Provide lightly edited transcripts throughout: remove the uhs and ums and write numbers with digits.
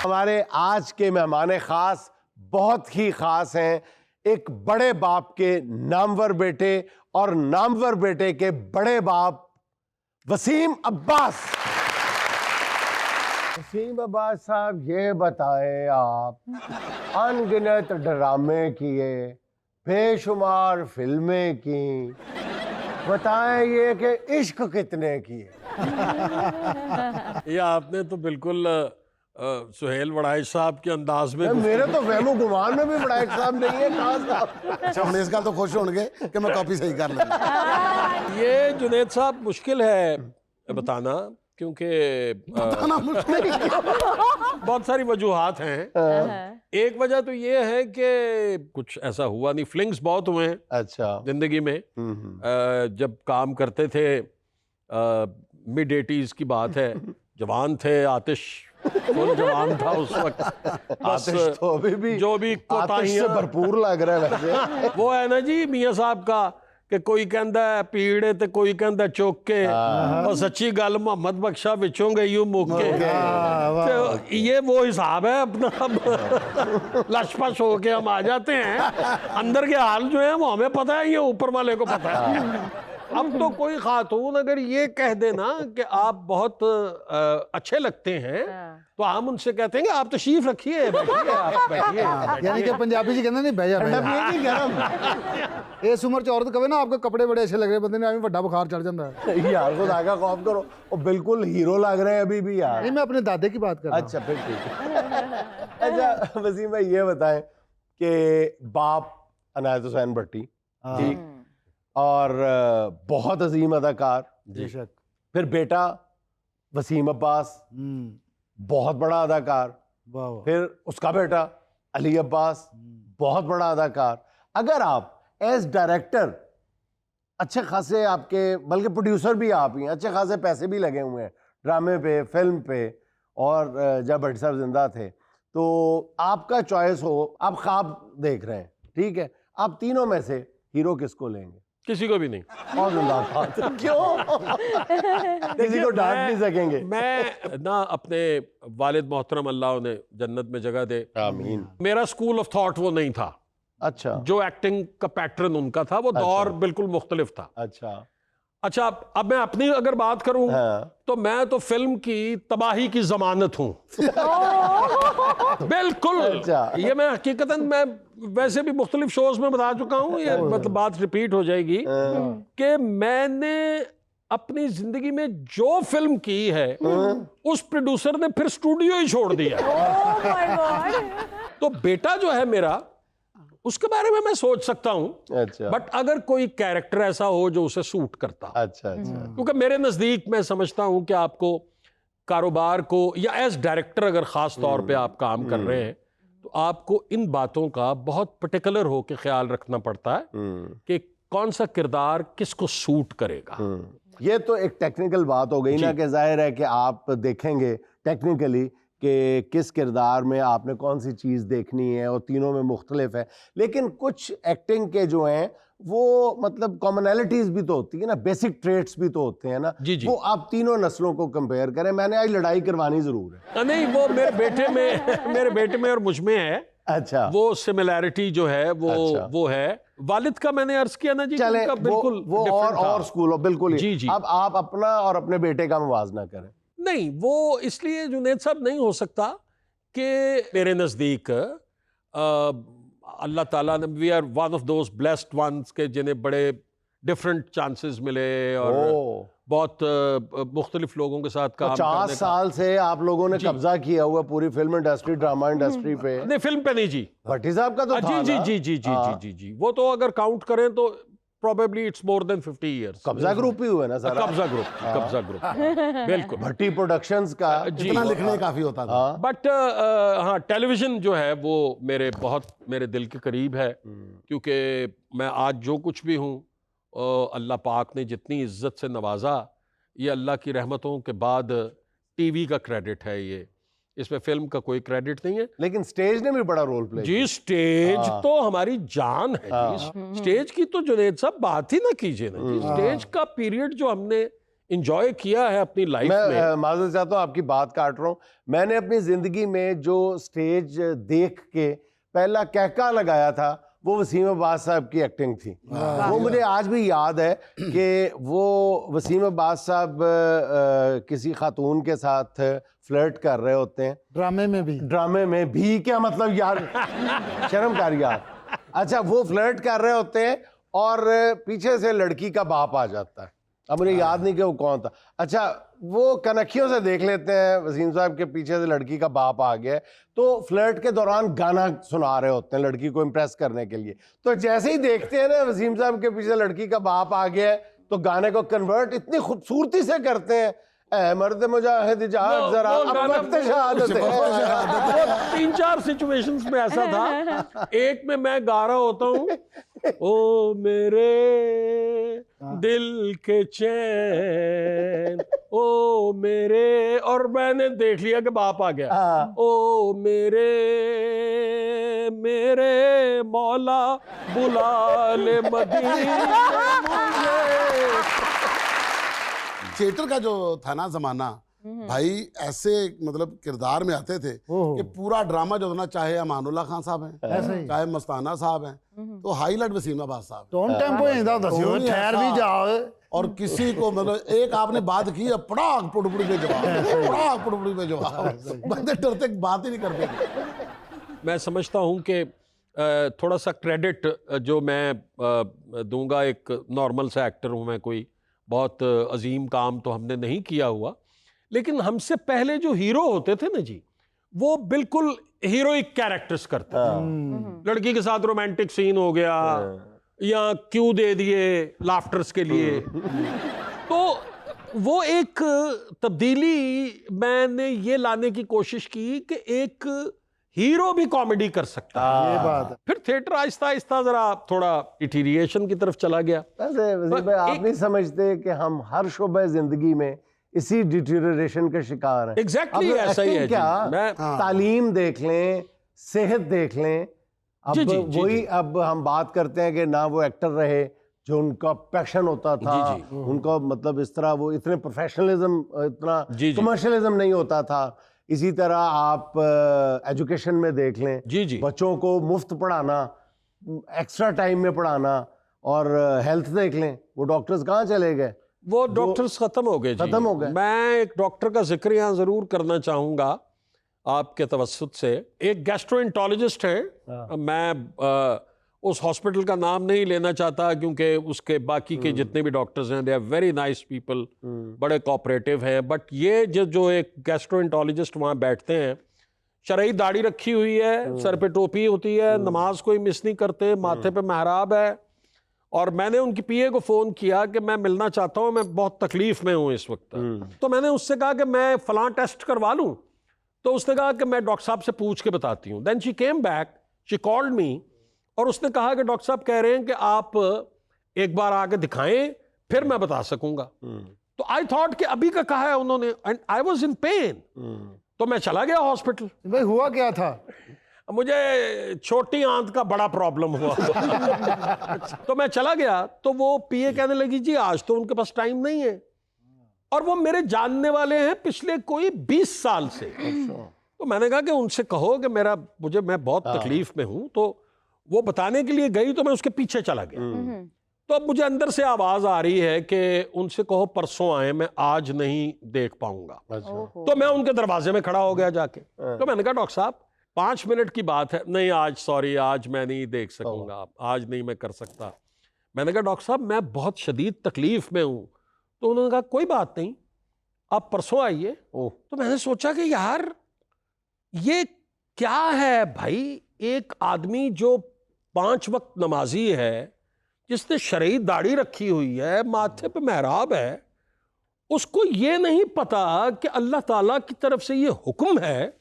हमारे आज के मेहमान खास बहुत ही खास हैं। एक बड़े बाप के नामवर बेटे और नामवर बेटे के बड़े बाप वसीम अब्बास। वसीम अब्बास साहब, ये बताएं, आप अनगिनत ड्रामे किए, बेशुमार फिल्में की, बताएं ये कि इश्क कितने किए? ये आपने तो बिल्कुल सुहेल वड़ाइच साहब के अंदाज में मेरे तो वहमो गुमान में भी बड़ाइच साहब नहीं है। कहाँ साहब? अच्छा, हम इस गल तो खुश होंगे कि मैं कॉपी सही कर लूंगा। ये जुनेद साहब मुश्किल है बताना, क्योंकि बहुत सारी वजूहात हैं। एक वजह तो ये है कि कुछ ऐसा हुआ नहीं, फ्लिंग्स बहुत हुए हैं अच्छा जिंदगी में। जब काम करते थे, मिड 80s की बात है, जवान थे, आतिश फुल जवान था उस वक्त। आतिश तो अभी भी जो भी आतिश से भरपूर लग रहा है वैसे। वो है ना जी मियाँ साहब का कि कोई कहता है पीड़े ते कोई कहता चुक के, और सच्ची गल मोहम्मद बख्शा विचों गई मुके। तो ये वो हिसाब है अपना। लशपश होके हम आ जाते हैं, अंदर के हाल जो है वो हमें पता है, ये ऊपर वाले को पता है। अब तो कोई खातून अगर ये कह देना कि आप बहुत अच्छे लगते हैं, तो हम उनसे कहते हैं कि आप तशरीफ रखिए, बैठिए, आप बैठिए। यानी कि पंजाबी जी कहते नहीं बह जा, गरम इस उम्र च औरत कहे ना आपके कपड़े बड़े अच्छे लग रहे, बंदे ने अभी बड़ा बुखार चढ़ जाता है। यार खुदा का खौफ करो, वो बिल्कुल हीरो लग रहे हैं अभी भी यार। नहीं, मैं अपने दादे की बात कर रहा हूं। अच्छा फिर ठीक है। अच्छा वसीम भाई, ये बताएं कि बाप अनायत हुसैन भट्टी, ठीक, और बहुत अजीम अदाकार, बेशक। फिर बेटा वसीम अब्बास, बहुत बड़ा अदाकार, फिर उसका बेटा अली अब्बास, बहुत बड़ा अदाकार। अगर आप एज डायरेक्टर अच्छे खासे आपके, बल्कि प्रोड्यूसर भी आप ही हैं, अच्छे खासे पैसे भी लगे हुए हैं ड्रामे पे, फिल्म पे, और जब भट्टी साहब जिंदा थे, तो आपका चॉइस हो, आप ख्वाब देख रहे हैं, ठीक है, आप तीनों में से हीरो किसको लेंगे? किसी को भी नहीं। और जिंदाबाद। क्यों? किसी को डांट नहीं सकेंगे? मैं ना अपने वालिद मोहतरम अल्लाह उन्हें जन्नत में जगह दे, आमीन, मेरा स्कूल ऑफ थॉट वो नहीं था। अच्छा, जो एक्टिंग का पैटर्न उनका था, वो दौर बिल्कुल मुख्तलिफ था। अच्छा, अब मैं अपनी अगर बात करूं, तो मैं तो फिल्म की तबाही की जमानत हूं। बिल्कुल। अच्छा। ये मैं हकीकतन, मैं वैसे भी मुख्तलिफ शोज में बता चुका हूं, ये मतलब बात रिपीट हो जाएगी कि मैंने अपनी जिंदगी में जो फिल्म की है, उस प्रोड्यूसर ने फिर स्टूडियो ही छोड़ दिया। तो बेटा जो है मेरा, उसके बारे में मैं सोच सकता हूं। अच्छा। बट अगर कोई कैरेक्टर ऐसा हो जो उसे सूट करता, अच्छा, क्योंकि मेरे नजदीक मैं समझता हूं कि आपको कारोबार को, या एज डायरेक्टर अगर खास तौर पे आप काम कर रहे हैं, तो आपको इन बातों का बहुत पर्टिकुलर हो के ख्याल रखना पड़ता है कि कौन सा किरदार किसको सूट करेगा। ये तो एक टेक्निकल बात हो गई ना, कि जाहिर है कि आप देखेंगे टेक्निकली कि किस किरदार में आपने कौन सी चीज़ देखनी है, और तीनों में मुख्तलिफ है। लेकिन कुछ एक्टिंग के जो हैं वो मतलब कॉमनैलिटीज़ भी तो होती है ना, बेसिक ट्रेट्स भी तो होते हैं ना। जी जी। वो आप तीनों नस्लों को कंपेयर करें। मैंने आज लड़ाई करवानी ज़रूर है। नहीं, वो मेरे बेटे में और मुझ में है। अच्छा, वो सिमिलैरिटी जो है वो अच्छा। वो है। वालिद का मैंने अर्ज किया ना जी, चले उनका बिल्कुल वो और स्कूल हो, बिल्कुल जी ही। जी। अब आप अपना और अपने बेटे का मुवाजना करें। नहीं, वो इसलिए जुनैद साहब नहीं हो सकता कि मेरे नज़दीक अल्लाह ताला ने, we are one of those blessed ones के जिन्हें बड़े डिफरेंट चांसेस मिले, और बहुत मुख्तलिफ लोगों के साथ काम 50 साल से आप लोगों ने कब्जा किया हुआ पूरी फिल्म इंडस्ट्री, ड्रामा इंडस्ट्री पे। नहीं, फिल्म पे नहीं जी, भट्टी साहब का तो था जी ना? जी जी जी जी जी जी, वो तो अगर काउंट करें तो probably it's more than 50 years. कब्जा ग्रुप ही हुआ ना सारा? कब्जा ग्रुप बिल्कुल। भट्टी प्रोडक्शंस का इतना लिखने काफी होता था। बट हाँ, टेलीविजन जो है वो मेरे दिल के करीब है, क्योंकि मैं आज जो कुछ भी हूँ, अल्लाह पाक ने जितनी इज्जत से नवाजा, ये अल्लाह की रहमतों के बाद टीवी का क्रेडिट है, ये इसमें फिल्म का कोई क्रेडिट नहीं है। लेकिन स्टेज ने भी बड़ा रोल प्ले जी, स्टेज तो हमारी जान है जी। स्टेज की तो जुनैद साहब बात ही ना कीजिए ना जी। स्टेज का पीरियड जो हमने इंजॉय किया है अपनी लाइफ में। मैं माजूद चाहता हूँ, आपकी बात काट रहा हूँ। मैंने अपनी जिंदगी में जो स्टेज देख के पहला कहका लगाया था वो वसीम अब्बास साहब की एक्टिंग थी। वो मुझे आज भी याद है कि वो वसीम अब्बास साहब किसी खातून के साथ फ्लर्ट कर रहे होते हैं। ड्रामे में भी क्या मतलब यार, शर्म कर यार। अच्छा, वो फ्लर्ट कर रहे होते हैं और पीछे से लड़की का बाप आ जाता है। अब मुझे याद नहीं कि वो कौन था। अच्छा, वो कनखियों से देख लेते हैं वसीम साहब के पीछे से लड़की का बाप आ गया है, तो फ्लर्ट के दौरान गाना सुना रहे होते हैं लड़की को इम्प्रेस करने के लिए। तो जैसे ही देखते हैं ना वसीम साहब के पीछे लड़की का बाप आ गया है, तो गाने को कन्वर्ट इतनी खूबसूरती से करते हैं, ऐ मर्द मुजाहिद जाग जरा अब वक्त शहादत है। 3-4 सिचुएशंस में ऐसा था। एक में मैं गा रहा होता हूँ, ओ मेरे दिल के चैन, ओ मेरे, और मैंने देख लिया कि बाप आ गया। ओ मेरे मेरे मौला बुला ले मदीने मुझे। थिएटर का जो था ना जमाना भाई, ऐसे मतलब किरदार में आते थे कि पूरा ड्रामा जो था, चाहे अमानुल्लाह खान साहब हैं, चाहे मस्ताना साहब हैं, तो हाईलाइट वसीम अब्बास साहब। टोन टेम्पो इंदा दसियो, ठहर भी जाओ। और किसी को मतलब एक आपने बात की है, पड़ाक पुड़पुड़ी पे जवाब, पड़ाक पुड़पुड़ी पे जवाब, बंदे डरते बात ही नहीं करते थे। मैं समझता हूँ कि थोड़ा सा क्रेडिट जो मैं दूंगा, एक नॉर्मल सा एक्टर हूँ मैं, कोई बहुत अजीम काम तो हमने नहीं किया हुआ, लेकिन हमसे पहले जो हीरो होते थे ना जी, वो बिल्कुल हीरोइक कैरेक्टर्स करते थे। लड़की के साथ रोमांटिक सीन हो गया या क्यों दे दिए लाफ्टर्स के लिए, तो वो एक तब्दीली मैंने ये लाने की कोशिश की कि एक हीरो भी कॉमेडी कर सकता है। ये बात है। फिर थिएटर आहिस्ता आहिस्ता जरा थोड़ा डिटीरिएशन की तरफ चला गया। वैसे वसीम भाई, आप नहीं समझते कि हम हर शोबे जिंदगी में इसी डिटीरिएशन के शिकार हैं? Exactly अब ऐसा ही है acting जी। क्या, मैं तालीम देख लें, सेहत देख लें। अब जी, जी, वही जी। अब हम बात करते हैं कि ना वो एक्टर रहे जो उनका पैशन होता था, जी, जी। उनका मतलब इस तरह वो इतने प्रोफेशनलिज्म, इतना जी, जी। कमर्शियलिज्म नहीं होता था। इसी तरह आप एजुकेशन में देख लें, जी, जी। बच्चों को मुफ्त पढ़ाना, एक्स्ट्रा टाइम में पढ़ाना, और हेल्थ देख लें, वो डॉक्टर्स कहाँ चले गए? वो डॉक्टर्स खत्म हो गए जी। खत्म हो गए। मैं एक डॉक्टर का जिक्र यहाँ जरूर करना चाहूंगा आपके तवस्सुत से। एक गैस्ट्रोएंटरोलॉजिस्ट है, मैं उस हॉस्पिटल का नाम नहीं लेना चाहता क्योंकि उसके बाकी के जितने भी डॉक्टर्स हैं, they are very nice people, बड़े कोऑपरेटिव हैं। बट ये जो एक गैस्ट्रोएंटरोलॉजिस्ट वहाँ बैठते हैं, शरई दाढ़ी रखी हुई है, सर पे टोपी होती है, नमाज कोई मिस नहीं करते, माथे पे मेहराब है, और मैंने उनकी पीए को फ़ोन किया कि मैं मिलना चाहता हूँ, मैं बहुत तकलीफ में हूँ इस वक्त। तो मैंने उससे कहा कि मैं फ़लाँ टेस्ट करवा लूँ, तो उसने कहा कि मैं डॉक्टर साहब से पूछ के बताती हूँ। Then she came back, she called me, और उसने कहा कि डॉक्टर साहब कह रहे हैं कि आप एक बार आके दिखाएं, फिर मैं बता सकूंगा। तो आई थॉट कि अभी का कहा है उन्होंने, and I was in pen. तो मैं चला गया हॉस्पिटल। भाई हुआ क्या था? मुझे छोटी आंत का बड़ा प्रॉब्लम हुआ। तो मैं चला गया, तो वो पीए कहने लगी जी आज तो उनके पास टाइम नहीं है, और वो मेरे जानने वाले हैं पिछले कोई 20 साल से। तो मैंने कहा कि उनसे कहो कि मैं बहुत तकलीफ में हूं। तो वो बताने के लिए गई, तो मैं उसके पीछे चला गया। तो अब मुझे अंदर से आवाज आ रही है कि उनसे कहो परसों आए, मैं आज नहीं देख पाऊंगा। तो मैं उनके दरवाजे में खड़ा हो गया जाके। तो मैंने कहा डॉक्टर साहब 5 मिनट की बात है, नहीं आज सॉरी, आज मैं नहीं देख सकूंगा, आज नहीं मैं कर सकता। मैंने कहा डॉक्टर साहब मैं बहुत शदीद तकलीफ में हूं। तो उन्होंने कहा कोई बात नहीं, आप परसों आइए। तो मैंने सोचा कि यार ये क्या है भाई, एक आदमी जो 5 वक्त नमाजी है, जिसने शरई दाढ़ी रखी हुई है, माथे पे मेहराब है, उसको ये नहीं पता कि अल्लाह ताला की तरफ से ये हुक्म है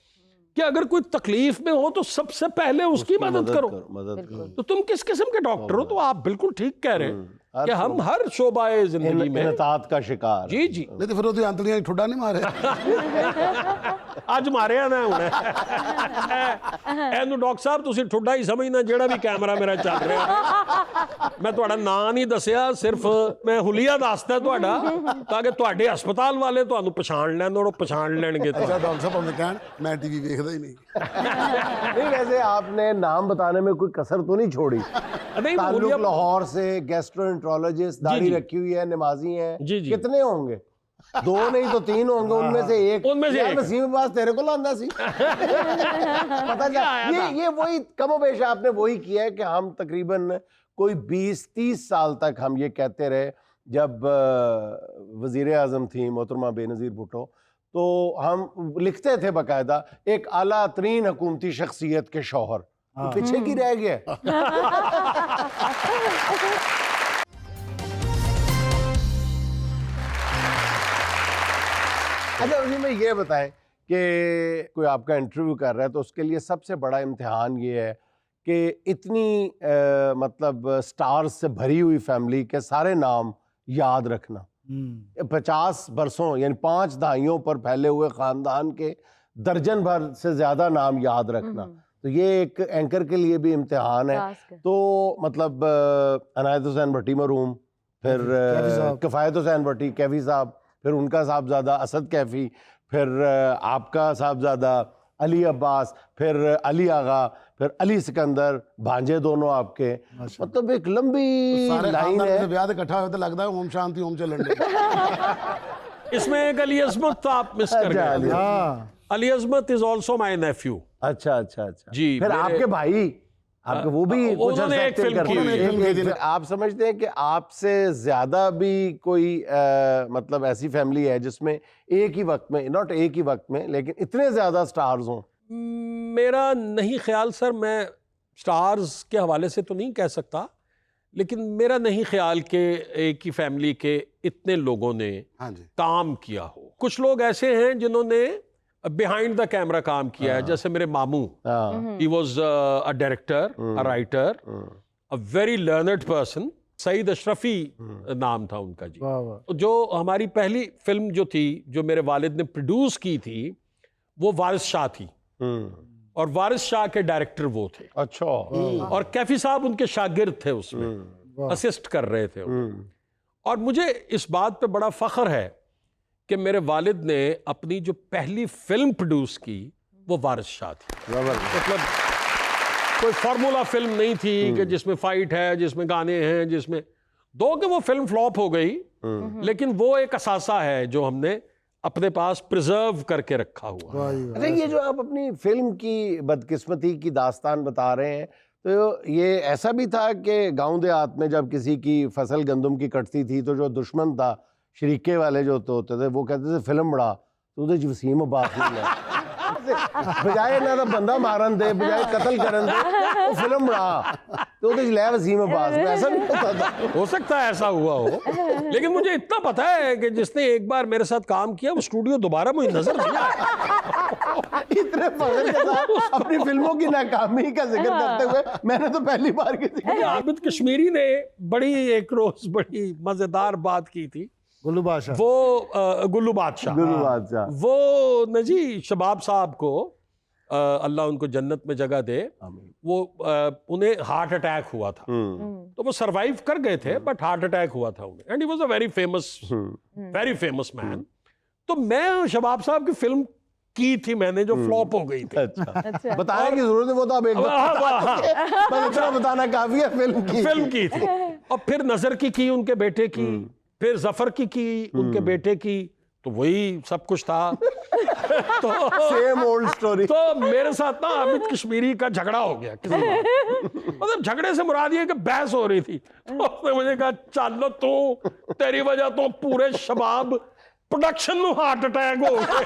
कि अगर कोई तकलीफ में हो तो सबसे पहले उसकी मदद करो। मदद करो। तो तुम किस किस्म के डॉक्टर हो? तो आप बिल्कुल ठीक कह रहे हैं। कि हम हर शोबाए जिंदगी में इनतात का शिकार। जी जी नहीं तो फिर वो अंतलियां ठुड्डा नहीं मारे ਅੱਜ ਮਾਰਿਆ ਨਾ ਹੁਣ ਇਹਨੂੰ ਡਾਕਟਰ ਸਾਹਿਬ ਤੁਸੀਂ ਠੁੱਡਾ ਹੀ ਸਮਝਣਾ ਜਿਹੜਾ ਵੀ ਕੈਮਰਾ ਮੇਰਾ ਚੱਲ ਰਿਹਾ। ਮੈਂ ਤੁਹਾਡਾ ਨਾਂ ਨਹੀਂ ਦੱਸਿਆ, ਸਿਰਫ ਮੈਂ ਹੁਲੀਆ ਦੱਸਦਾ ਤੁਹਾਡਾ ਤਾਂ ਕਿ ਤੁਹਾਡੇ ਹਸਪਤਾਲ ਵਾਲੇ ਤੁਹਾਨੂੰ ਪਛਾਣ ਲੈਣ, ਉਹ ਪਛਾਣ ਲੈਣਗੇ अच्छा डॉक्टर साहब हमने कहा मैं टीवी देखता ही नहीं। नहीं वैसे आपने नाम बताने में कोई कसर तो नहीं छोड़ी। नहीं, ताल्लुक हुलिया- लाहौर से, गैस्ट्रोएंट्रोलॉजिस्ट, दाढ़ी जी। रखी हुई है, नमाजी है, जी, जी। कितने होंगे? 2 नहीं तो 3 होंगे, उनमें से एक। उनमें से यार एक। वसीम अब्बास तेरे को लांदा सी पता क्या आया था। ये वही कमोबेश आपने वही किया है कि हम तकरीबन कोई 20-30 साल तक हम ये कहते रहे, जब वजीर आजम थी मोहतरमा बेनज़ीर भुट्टो, तो हम लिखते थे बाकायदा एक आला तरीन हुकूमती शख्सियत के शौहर। तो पीछे की रह गया। अच्छा उसी में ये बताएं कि कोई आपका इंटरव्यू कर रहा है तो उसके लिए सबसे बड़ा इम्तिहान ये है कि इतनी मतलब स्टार्स से भरी हुई फैमिली के सारे नाम याद रखना। 50 बरसों यानी 5 दहाइयों पर फैले हुए ख़ानदान के दर्जन भर से ज़्यादा नाम याद रखना, तो ये एक एंकर के लिए भी इम्तिहान है। तो मतलब अनायत हुसैन भट्टी मरहूम, फिर किफ़ायत हुसैन भट्टी कैफी साहब, फिर उनका साहबजादा असद कैफी, फिर आपका साहबजादा अली अब्बास, फिर अली आगा, फिर अली सिकंदर, भांजे दोनों आपके, मतलब एक लंबी सारे लाइन खानदान है। से ब्याह इकट्ठा हुए तो लगता है ओम शांति ओम चलन इसमें एक अली अजमत तो आप मिस कर अच्छा, गए। हाँ अली अजमत इज ऑल्सो माई नेफ्यू। अच्छा अच्छा अच्छा जी, फिर मेरे- आपके भाई आपके वो भी कुछ उन्होंने अर्सा एक acting फिल्म करते की हैं। हुई है। एक फिर आप समझते हैं कि आपसे ज्यादा भी कोई मतलब ऐसी फैमिली है जिसमें एक ही वक्त में, नॉट एक ही वक्त में, लेकिन इतने ज्यादा स्टार्स हों? मेरा नहीं ख्याल सर, मैं स्टार्स के हवाले से तो नहीं कह सकता, लेकिन मेरा नहीं ख्याल कि एक ही फैमिली के इतने लोगों ने हाँ जी काम किया हो। कुछ लोग ऐसे हैं जिन्होंने बिहाइंड द कैमरा काम किया है, जैसे मेरे मामू, हाँ he was a director, a writer, a very learned person. Saeed Ashrafi नाम था उनका जी। वाह वाह जो हमारी पहली फिल्म जो थी, जो मेरे वालिद ने प्रोड्यूस की थी, वो वारिस शाह थी, और वारिस शाह के डायरेक्टर वो थे, अच्छा और कैफी साहब उनके शागिर्द थे, उसमें असिस्ट कर रहे थे उन्हें। और मुझे इस बात पे बड़ा फख्र है कि मेरे वालिद ने अपनी जो पहली फिल्म प्रोड्यूस की वो वारिस शाह थी। मतलब कोई फार्मूला फिल्म नहीं थी कि जिसमें फाइट है, जिसमें गाने हैं, जिसमें दो कि वो फिल्म फ्लॉप हो गई, लेकिन वो एक असासा है जो हमने अपने पास प्रिजर्व करके रखा हुआ। अच्छा ये जो आप अपनी फिल्म की बदकिस्मती की दास्तान बता रहे हैं, तो ये ऐसा भी था कि गांव देहात में जब किसी की फसल गंदम की कटती थी तो जो दुश्मन था, शरीके वाले जो होते थे, वो कहते थे फिल्म बड़ा, तो उधर वसीम अब्बास बजाय ना तो बंदा मारन दे, बजाय कत्ल करन दे, वो फिल्म बड़ा, तो उधर ले वसीम अब्बास में। ऐसा नहीं होता था? हो सकता है ऐसा हुआ हो, लेकिन मुझे इतना पता है कि जिसने एक बार मेरे साथ काम किया वो स्टूडियो दोबारा मुझे नजर नहीं आया। इतने फख्र के साथ अपनी फिल्मों की नाकामी का जिक्र करते हुए मैंने तो पहली बार किसी आबिद कश्मीरी ने बड़ी एक रोज बड़ी मजेदार बात की थी, गुल्लू बादशाह वो गुल्लू बादशाह, गुरु बादशाह वो न जी शबाब साहब को अल्लाह उनको जन्नत में जगह दे, वो उन्हें हार्ट अटैक हुआ था, तो वो सरवाइव कर गए थे, बट हार्ट अटैक हुआ था उन्हें, and he was a very famous man. तो मैं शबाब साहब की फिल्म की थी मैंने, जो फ्लॉप हो गई थी। अच्छा बताने की जरूरत है, वो तो आप एक बार बस इतना बताना काफी है। फिल्म की थी, और फिर नजर की उनके बेटे की, फिर जफर की उनके बेटे की, तो वही सब कुछ था। तो सेम ओल्ड स्टोरी। तो मेरे साथ ना आबिद कश्मीरी का झगड़ा हो गया किसी बात। मतलब झगड़े से मुराद ये कि बहस हो रही थी, तो उसने मुझे कहा चल तू, तेरी वजह तो पूरे शबाब प्रोडक्शन में हार्ट अटैक हो गया।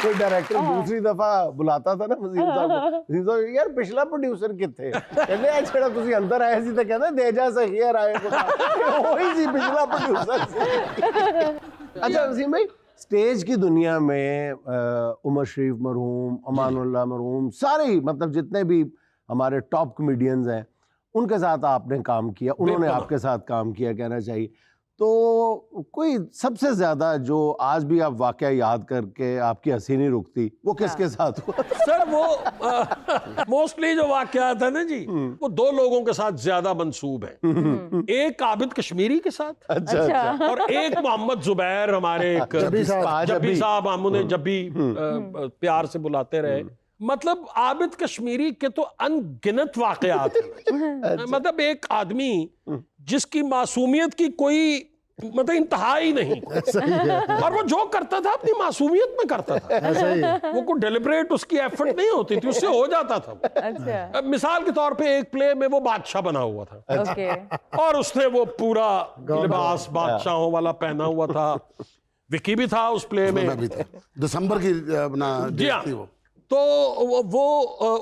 कोई डायरेक्टर दूसरी दफा बुलाता था ना वसीम साहब को, वसीम साहब यार पिछला प्रोड्यूसर किथे, कहते हैं छड़ा तुसी अंदर आए सी तो कहंदा दे जा सही यार आए वही सी पिछला प्रोड्यूसर सी। अच्छा वसीम भाई, स्टेज की दुनिया में उमर शरीफ मरहूम, अमानुल्लाह मरहूम, सारे मतलब जितने भी हमारे टॉप कॉमेडियंस हैं, उनके साथ आपने काम किया, उन्होंने बेपनाह। आपके साथ काम किया कहना चाहिए। तो कोई सबसे ज्यादा जो आज भी आप वाकया याद करके आपकी हंसी नहीं रुकती, वो किसके साथ हुआ? सर वो मोस्टली जो वाकयात है ना जी, वो दो लोगों के साथ ज्यादा मंसूब है। एक आबिद कश्मीरी के साथ अच्छा अच्छा। और एक मोहम्मद जुबैर, हमारे एक जब्बी साहब। जब्बी साहब, हम उन्हें जब्बी प्यार से बुलाते रहे। मतलब आबिद कश्मीरी के तो अनगिनत वाकयात हैं। मतलब एक आदमी जिसकी मासूमियत की कोई मतलब इंतहा ही नहीं, और वो जो करता था अपनी मासूमियत में करता था। ऐसा ही है। वो कोई डेलिब्रेट उसकी एफर्ट नहीं होती थी, उससे हो जाता था। अच्छा, अब मिसाल के तौर पे एक प्ले में वो बादशाह बना हुआ था ओके, और उसने वो पूरा लिबास बादशाहों वाला पहना हुआ था। विकी भी था उस प्ले में। मैं भी था, दिसंबर की अपना जी डेट हाँ। थी वो। तो वो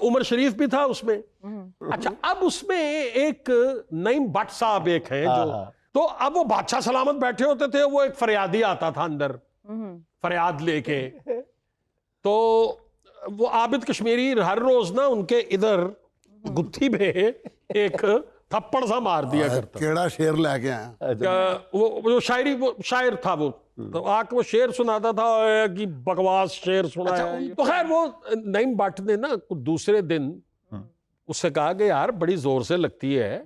उमर शरीफ भी था उसमें। अच्छा, अब उसमें एक नईम भट्ट साहब एक हैं जो, तो अब वो बादशाह सलामत बैठे होते थे, वो एक फरियादी आता था अंदर फरियाद लेके। तो वो आबिद कश्मीरी हर रोज ना उनके इधर गुत्थी में एक थप्पड़ सा मार दिया करता। केड़ा शेर लेके आया। वो जो शायरी, वो शायर था वो, तो आके वो शेर सुनाता था कि बकवास शेर सुनाया। तो खैर वो नईम भट्ट ने ना दूसरे दिन उससे कहा कि यार बड़ी जोर से लगती है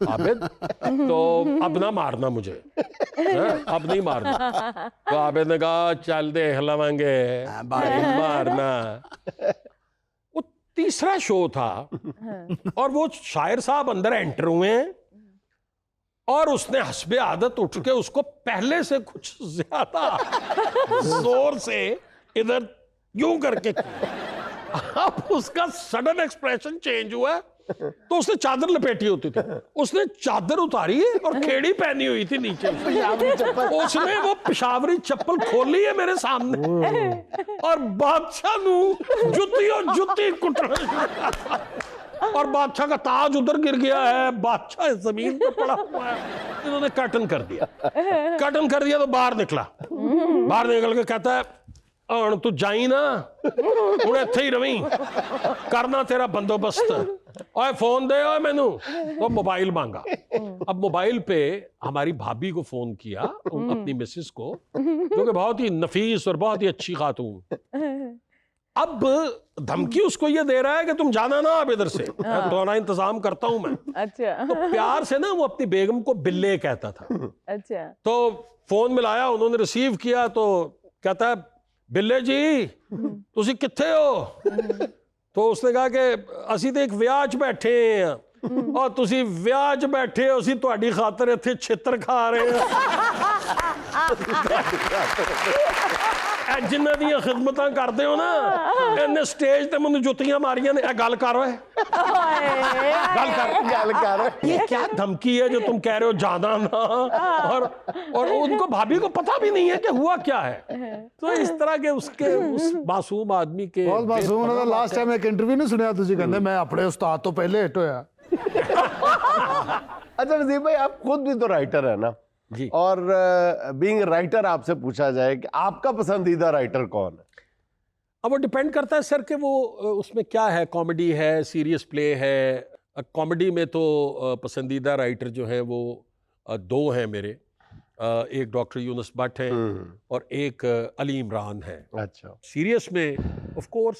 आबिद, तो अब ना मारना मुझे, अब नहीं मारना। तो आबिद ने कहा चल दे हिलावांगे, मारना। वो तीसरा शो था और वो शायर साहब अंदर एंटर हुए हैं और उसने हस्बे आदत उठ के उसको पहले से कुछ ज्यादा जोर से इधर यूं करके किया। अब उसका सडन एक्सप्रेशन चेंज हुआ, तो उसने चादर लपेटी होती थी, उसने चादर उतारी है और खेड़ी पहनी हुई थी नीचे। उसने वो पेशावरी चप्पल खोली है मेरे सामने और बादशाह नू जुत्ती कुटना, और बादशाह का ताज उधर गिर गया है, बादशाह जमीन पर पड़ा हुआ है। इन्होंने कर्टन कर दिया, कर्टन कर दिया तो बाहर निकला। बाहर निकल के कहता है हण तू जाई ना, हुण इत्थे ही रवी, करना तेरा बंदोबस्त। ओए फोन दे ओए मैनू। तो मोबाइल मांगा। अब मोबाइल पे हमारी भाभी को फोन किया, अपनी मिसेस को, जो कि बहुत ही नफीस और बहुत ही अच्छी खातून। अब धमकी उसको ये दे रहा है कि तुम जाना ना अब इधर से, तुम्हारा इंतजाम करता हूं मैं। अच्छा, तो प्यार से ना वो अपनी बेगम को बिल्ले कहता था। अच्छा, तो फोन मिलाया, उन्होंने रिसीव किया, तो कहता है बिल्ले जी तुसी किथे हो? तो उसने कहा कि असी तो एक विआह च बैठे हैं और तुसी विआह च बैठे हो, असी तुहाडी खातर इत्थे छित्र खा रहे हैं। जिन्हां दी खिदमतां करदे हो ना, इन्हें स्टेज ते मैनूं जुत्तियां मारियां ने। गल कर ओए, गल कर। ये क्या धमकी है जो तुम कह रहे हो जाना ना? और उनको भाभी को पता भी नहीं है कि हुआ क्या है। तो इस तरह के उसके उस मासूम आदमी के बहुत मासूम होना था। लास्ट टाइम एक इंटरव्यू नहीं सुनिया तुझे, कहंदे मैं अपने उस्ताद तो पहले हिट होया। अच्छा नजीब भाई, आप खुद भी तो राइटर है ना जी। और बीइंग राइटर आपसे पूछा जाए कि आपका पसंदीदा राइटर कौन है? अब वो डिपेंड करता है सर कि वो उसमें क्या है, कॉमेडी है, सीरियस प्ले है। कॉमेडी में तो पसंदीदा राइटर जो है वो दो हैं मेरे। एक डॉक्टर यूनुस भट्ट हैं और एक अली इमरान है। अच्छा। सीरियस में ऑफ कोर्स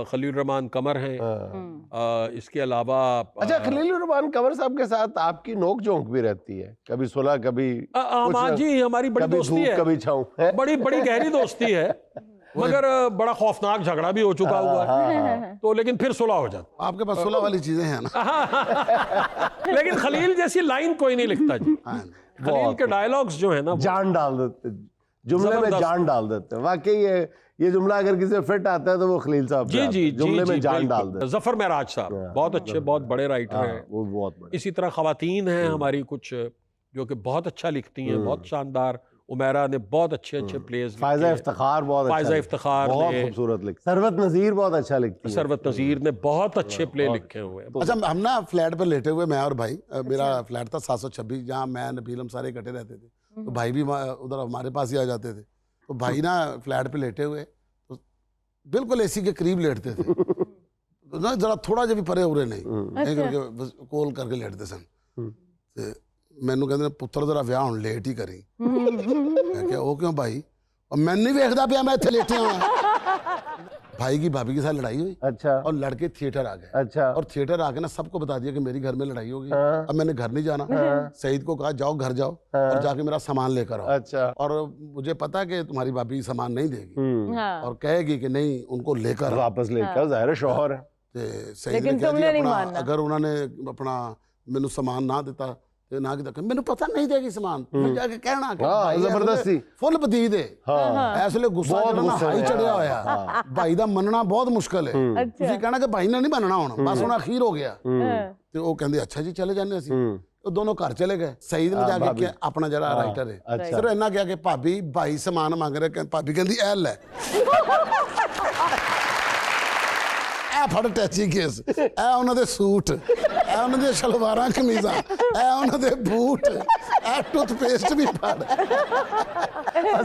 खलील रहमान कमर हैं। इसके अलावा अच्छा, खलील रहमान कमर साहब के साथ आपकी नोक झोंक भी रहती है, कभी सुलह कभी हाँ जी, हमारी बड़ी कभी दोस्ती धूप है, कभी छाऊं है। बड़ी बड़ी गहरी दोस्ती है, मगर बड़ा खौफनाक झगड़ा भी हो चुका हुआ है। तो लेकिन फिर सुलह हो जाता। आपके पास सुलह वाली चीजें हैं ना। लेकिन खलील जैसी लाइन कोई नहीं लिखता जी। खलील के डायलॉग्स जो है ना वो जान डाल देते, जुमले में जबरदस्त। जान डाल देते हैं। वाकई ये जुमला अगर किसी से फिट आता है तो वो खलील साहब जी जी जुमले में जान बिल्कुल। डाल देते हैं। जफर महराज साहब बहुत अच्छे, बहुत बड़े राइटर हैं। वो बहुत बड़े। इसी तरह खवातीन हैं हमारी कुछ जो कि बहुत अच्छा लिखती हैं, बहुत शानदार। उमेरा ने बहुत अच्छे अच्छे प्लेस, फायजा इफ्तिखार बहुत फायजा इफ्तिखार बहुत ने, खूबसूरत लिखती। सरवत नजीर बहुत अच्छा लिखती है। सरवत नजीर ने बहुत अच्छे प्ले लिखे हुए हैं। अच्छा, हम ना फ्लैट पर लेटे हुए, मैं और भाई, मेरा फ्लैट था 726, जहाँ मैं नबील हम सारे इकट्ठे रहते थे। तो भाई भी उधर हमारे पास ही आ जाते थे। तो भाई ना फ्लैट पे लेटे हुए, तो बिल्कुल एसी के करीब लेटते थे। ਨਾ ਜਰਾ ਥੋੜਾ ਜਿਹਾ ਵੀ ਪਰੇ ਉਰੇ ਨਹੀਂ ਇਹ ਕਰਕੇ ਬਸ ਕੋਲ ਕਰਕੇ ਲੇਟਦੇ ਸਨ ਤੇ ਮੈਨੂੰ ਕਹਿੰਦੇ ਪੁੱਤਰ ਤੇਰਾ ਵਿਆਹ ਹੁਣ ਲੇਟ ਹੀ ਕਰੀ ਮੈਂ ਕਿਹਾ ਉਹ ਕਿਉਂ ਭਾਈ और मैं नहीं देखता पिया मैं इतने लेटे हुआ भाई की भाभी के साथ लड़ाई हुई अच्छा और लड़के थिएटर आ गए अच्छा और थिएटर आके ना सबको बता दिया कि मेरी घर में लड़ाई होगी अब मैंने घर नहीं जाना सईद को कहा जाओ घर जाओ और जाके मेरा सामान लेकर आओ अच्छा और मुझे पता है कि तुम्हारी भाभी सामान नहीं देगी और कहेगी कि नहीं उनको लेकर आओ। वापस लेकर जाहिर है शौहर है ते सईद ने कहा जी अपना अगर उन्होंने अपना मैनू सामान ना दिता ਤੇ ਨਾ ਕਿ ਮੈਨੂੰ ਪਤਾ ਨਹੀਂ ਦੇਗੀ ਸਮਾਨ ਮੈਂ ਜਾ ਕੇ ਕਹਿਣਾ ਕਿ ਹਾਂ ਜ਼ਬਰਦਸਤੀ ਫੁੱਲ ਬਦੀ ਦੇ ਹਾਂ ਇਸ ਵੇਲੇ ਗੁੱਸਾ ਜਿਹੜਾ ਹਾਈ ਚੜਿਆ ਹੋਇਆ ਭਾਈ ਦਾ ਮੰਨਣਾ ਬਹੁਤ ਮੁਸ਼ਕਲ ਹੈ ਤੁਸੀਂ ਕਹਿਣਾ ਕਿ ਭਾਈ ਨੇ ਨਹੀਂ ਮੰਨਣਾ ਹੁਣ ਬਸ ਹੁਣ ਅਖੀਰ ਹੋ ਗਿਆ ਤੇ ਉਹ ਕਹਿੰਦੇ ਅੱਛਾ ਜੀ ਚਲੇ ਜਾਂਦੇ ਅਸੀਂ ਉਹ ਦੋਨੋਂ ਘਰ ਚਲੇ ਗਏ ਸਈਦ ਨੇ ਜਾ ਕੇ ਕਿਹਾ ਆਪਣਾ ਜਿਹੜਾ ਰਾਈਟਰ ਹੈ ਸਿਰ ਇੰਨਾ ਕਿਹਾ ਕਿ ਭਾਬੀ ਭਾਈ ਸਮਾਨ ਮੰਗ ਰਿਹਾ ਭਾਬੀ ਕਹਿੰਦੀ ਐ ਲੈ ਇਹ ਫੜ ਟੈਚੀ ਕੇਸ ਇਹ ਉਹਨਾਂ ਦੇ ਸੂਟ ਇਹ ਉਹਨਾਂ ਦੀਆਂ ਸ਼ਲਵਾਰਾਂ ਕਮੀਜ਼ਾਂ ਇਹ ਉਹਨਾਂ ਦੇ ਬੂਟ ਇਹ ਟੂਥਪੇਸਟ भी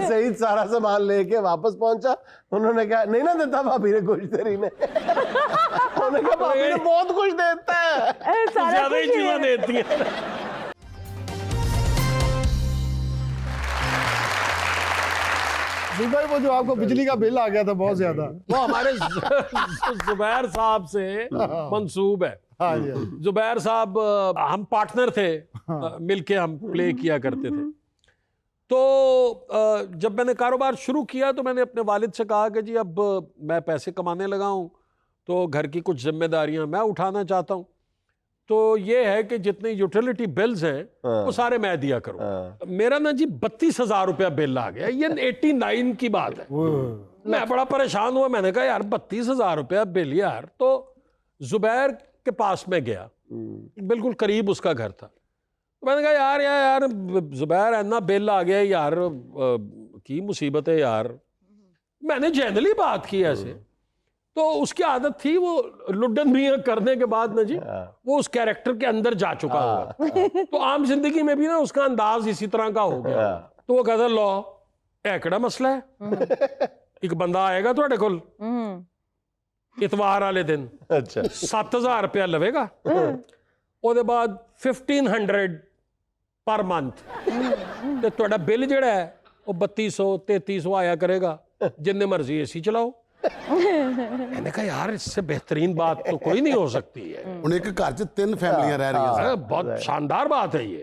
सईद सारा सामान लेके वापस पहुंचा उन्होंने कहा नहीं ना देता भाभी ने कुछ तेरी ने उन्होंने कहा भाभी ने बहुत कुछ देता है ज्यादा ही चीजें देती है भाई वो जो आपको बिजली का बिल आ गया था बहुत ज्यादा वो हमारे जुबैर साहब से मंसूब है। हाँ जी जुबैर साहब हम पार्टनर थे मिलके हम प्ले किया करते थे तो जब मैंने कारोबार शुरू किया तो मैंने अपने वालिद से कहा कि जी अब मैं पैसे कमाने लगा हूँ तो घर की कुछ जिम्मेदारियां मैं उठाना चाहता हूँ तो ये है कि जितने यूटिलिटी बिल्स हैं वो सारे मैं दिया करूँ मेरा ना जी 32,000 रुपया बिल आ गया ये 89 की बात है मैं बड़ा परेशान हुआ मैंने कहा यार 32,000 रुपया बिल यार तो जुबैर के पास में गया बिल्कुल करीब उसका घर था मैंने कहा यार जुबैर इतना बिल आ गया यार की मुसीबत है यार मैंने जनरली बात की ऐसे तो उसकी आदत थी वो लुड्डन मियां करने के बाद ना जी वो उस कैरेक्टर के अंदर जा चुका हुआ तो आम जिंदगी में भी ना उसका अंदाज इसी तरह का हो गया तो वो कहता लो एकड़ा मसला है एक बंदा आएगा थोड़े कोल इतवार वाले दिन अच्छा 7,000 रुपया लवेगा ਉਹਦੇ ਬਾਅਦ 1500 ਪਰ ਮੰਥ ਤੇ ਤੁਹਾਡਾ ਬਿੱਲ ਜਿਹੜਾ ਹੈ ਉਹ 3200 3300 ਆਇਆ ਕਰੇਗਾ ਜਿੰਨੇ ਮਰਜ਼ੀ ਏਸੀ ਚਲਾਓ मैंने कहा यार इससे बेहतरीन बात तो कोई नहीं हो सकती है ਹੁਣ ਇੱਕ ਘਰ 'ਚ 3 ਫੈਮਲੀਆਂ ਰਹਿ ਰਹੀਆਂ अरे बहुत शानदार बात है ये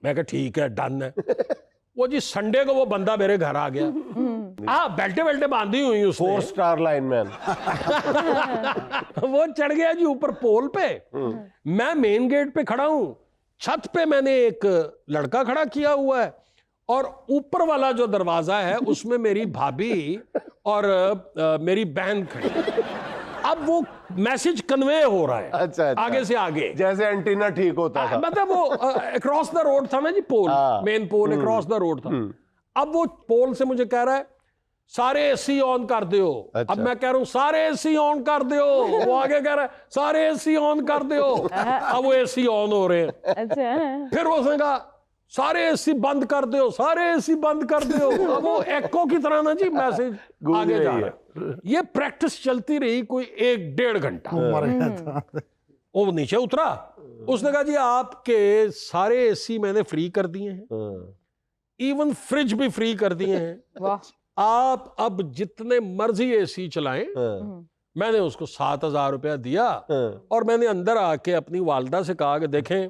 मैं कहा ठीक है डन है वो जी संडे को वो बंदा मेरे घर आ गया बेल्टे बेल्टे बांधी हुई उसने 4 स्टार लाइनमैन वो चढ़ गया जी ऊपर पोल पे मैं मेन गेट पे खड़ा हूं छत पे मैंने एक लड़का खड़ा किया हुआ है और ऊपर वाला जो दरवाजा है उसमें मेरी भाभी और मेरी बहन खड़ी अब वो मैसेज कन्वे हो रहा है अच्छा। आगे से आगे जैसे एंटीना ठीक होता था मतलब वो अक्रॉस द रोड था ना जी pole main pole across the road था अब वो पोल से मुझे कह रहा है सारे एसी ऑन कर दो अच्छा। अब मैं कह रहा हूं सारे एसी ऑन कर दो वो आगे कह रहा है सारे एसी ऑन कर दो अब वो एसी ऑन हो रहे हैं अच्छा फिर उसने कहा सारे एसी बंद कर दो सारे एसी बंद कर दो अब वो एको की तरह ना जी मैसेज आगे जा रहा है ये प्रैक्टिस चलती रही कोई 1-1.5 घंटा मर गया था वो नीचे उतरा उसने कहा जी आपके सारे एसी मैंने फ्री कर दिए हैं इवन फ्रिज भी फ्री कर दिए हैं वाह आप अब जितने मर्जी एसी चलाएं मैंने उसको 7,000 रुपया दिया और मैंने अंदर आके अपनी वालदा से कहा कि देखें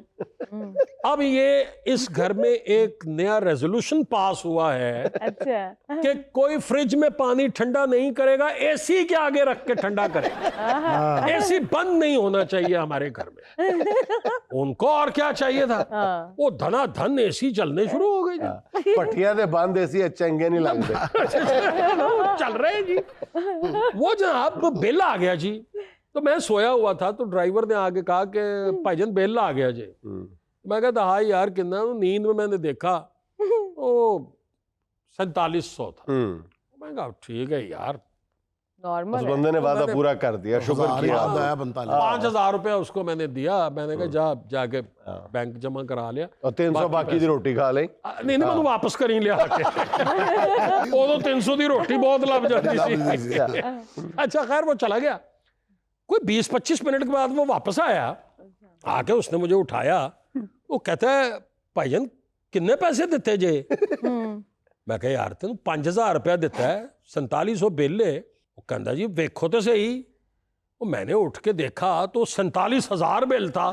अब ये इस घर में एक नया रेजोल्यूशन पास हुआ है अच्छा कि कोई फ्रिज में पानी ठंडा नहीं करेगा एसी के आगे रख के ठंडा करेगा एसी बंद नहीं होना चाहिए हमारे घर में उनको और क्या चाहिए था वो धनाधन एसी चलने शुरू हो गई जी पटिया दे बंद ऐसी चंगे नहीं लगते चल रहे हैं जी वो जनाब बिल आ गया जी तो मैं सोया हुआ था तो ड्राइवर ने आके कहा कि भाईजान बिल आ गया जी मैं कहता हाँ यार कितना नींद में मैंने देखा वो 4700 था मैं कहा ठीक है यार उस नॉर्मल बंदे ने वादा पूरा कर दिया शुक्र किया याद आया बनता 5,000 रुपया उसको मैंने दिया मैंने कहा जाके बैंक जमा करा लिया और 300 बाकी दी रोटी खा ले नहीं मैं वापस करी लिया वो तो 300 दी रोटी बहुत लग जाती थी अच्छा खैर वो चला गया कोई 20-25 मिनट के बाद वो वापस आया, आके उसने मुझे उठाया, वो कहता है भाईजान किन्ने पैसे दिते जे? मैं कहा यार तेन 5000 रुपया दिता है, 4700 बिल है। वो कहता जी देखो तो सही। वो मैंने उठ के देखा तो 47,000 बिल था।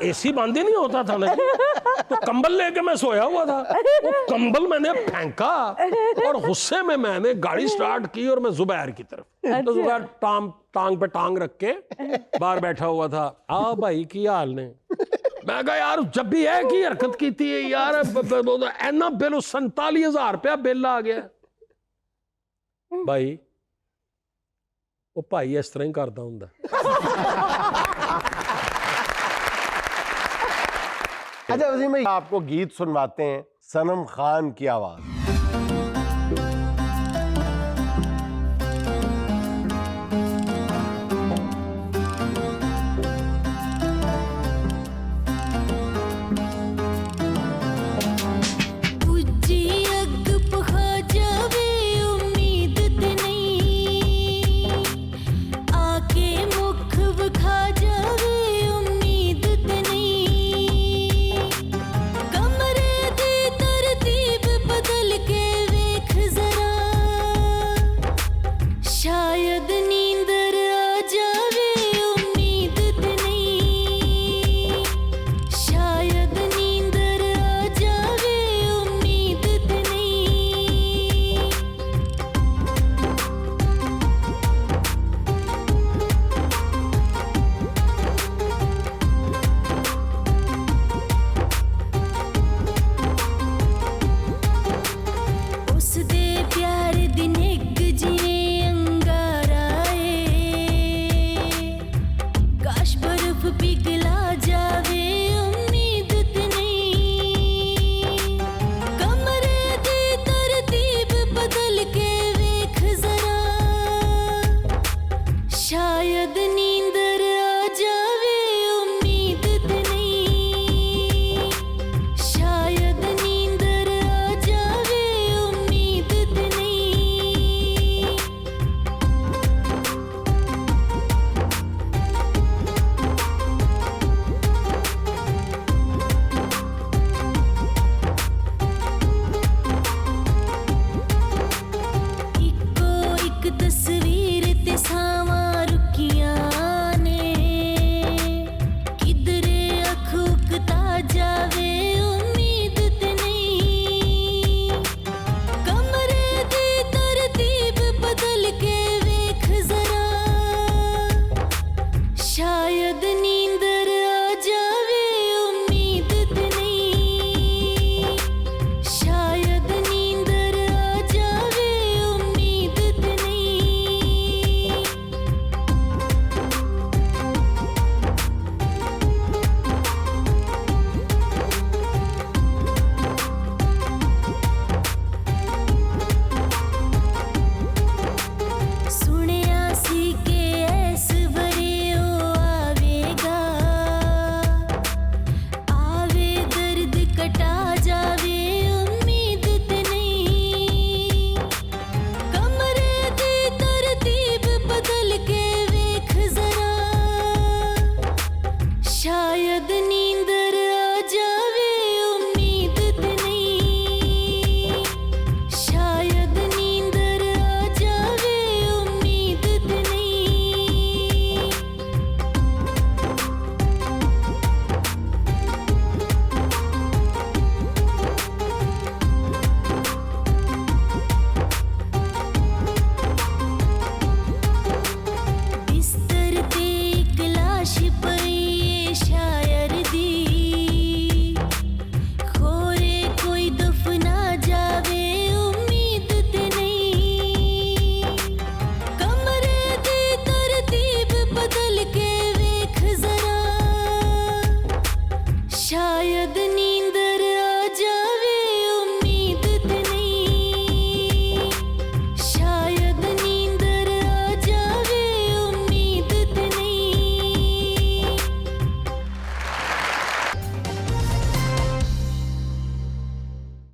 एसी बंद ही नहीं होता था ना, तो कंबल लेके मैं सोया हुआ था। वो कंबल मैंने फेंका और गुस्से में मैंने गाड़ी स्टार्ट की और मैं जुबैर की तरफ, तो जुबैर टांग पे टांग रख के बाहर बैठा हुआ था। आ भाई की हाल ने? मैं कहा यार जब भी है की हरकत की थी यार, इन्ना बिल 47,000 रुपया बिल आ गया भाई। वो भाई इस तरह ही करता हुंदा। अच्छा वसीम भाई, आपको गीत सुनवाते हैं सनम खान की आवाज। शायद